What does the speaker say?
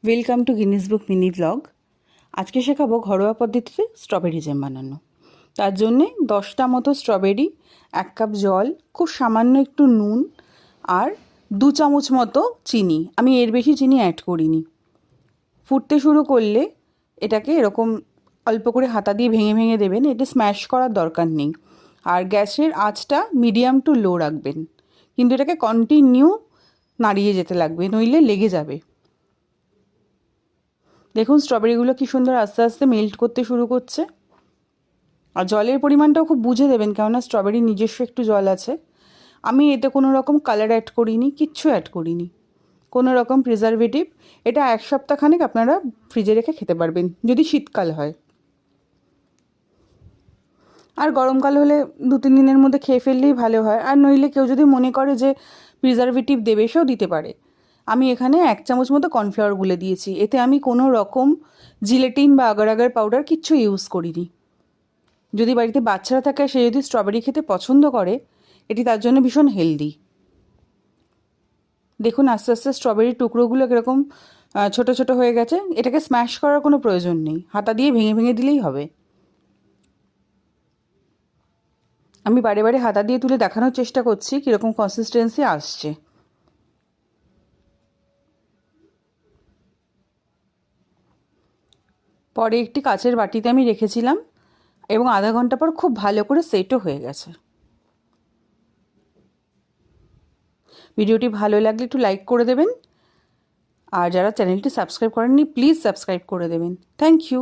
Welcome to Guinness book mini blog. আজকে শেখাবো ঘরোয়া পদ্ধতিতে স্ট্রবেরি জ্যাম বানানো। তার জন্যে 10টা মতো স্ট্রবেরি, 1 কাপ জল, খুব সামান্য একটু নুন আর 2 চামচ মতো চিনি। আমি এর বেশি চিনি অ্যাড করিনি। ফুটতে শুরু করলে এটাকে এরকম অল্প করে হাতা দিয়ে ভেঙে ভেঙে দেবেন। এটা স্ম্যাশ করার দরকার নেই। আর গ্যাসের আঁচটা মিডিয়াম টু লো রাখবেন, কিন্তু এটাকে কন্টিনিউ নাড়িয়ে যেতে লাগবে, নইলে লেগে যাবে। দেখুন স্ট্রবেরিগুলো কি সুন্দর আস্তে আস্তে মেল্ট করতে শুরু করছে। আর জলের পরিমাণটাও খুব বুঝে দেবেন, কেননা স্ট্রবেরির নিজস্ব একটু জল আছে। আমি এতে কোনো রকম কালার অ্যাড করিনি, কিচ্ছু অ্যাড করিনি, কোনো রকম প্রিজারভেটিভ। এটা 1 সপ্তাহখানেক আপনারা ফ্রিজে রেখে খেতে পারবেন, যদি শীতকাল হয়। আর গরমকাল হলে 2-3 দিনের মধ্যে খেয়ে ফেললেই ভালো হয়। আর নইলে কেউ যদি মনে করে যে প্রিজারভেটিভ দেবে, সেও দিতে পারে। আমি এখানে 1 চামচ মতো কর্নফ্লাওয়ার গুলে দিয়েছি। এতে আমি কোনো রকম জিলেটিন বা আগার আগার পাউডার কিচ্ছু ইউজ করিনি। যদি বাড়িতে বাচ্চারা থাকে, সে যদি স্ট্রবেরি খেতে পছন্দ করে, এটি তার জন্য ভীষণ হেলদি। দেখুন আস্তে আস্তে স্ট্রবেরির টুকরোগুলো কীরকম ছোটো ছোটো হয়ে গেছে। এটাকে স্ম্যাশ করার কোনো প্রয়োজন নেই, হাতা দিয়ে ভেঙে ভেঙে দিলেই হবে। আমি বারে বারে হাতা দিয়ে তুলে দেখানোর চেষ্টা করছি কীরকম কনসিস্টেন্সি আসছে। পরে একটি কাচের বাটিতে আমি রেখেছিলাম এবং আধা ঘন্টা পর খুব ভালো করে সেটও হয়ে গেছে। ভিডিওটি ভালো লাগলে একটু লাইক করে দেবেন, আর যারা চ্যানেলটি সাবস্ক্রাইব করেননি প্লিজ সাবস্ক্রাইব করে দেবেন। Thank you.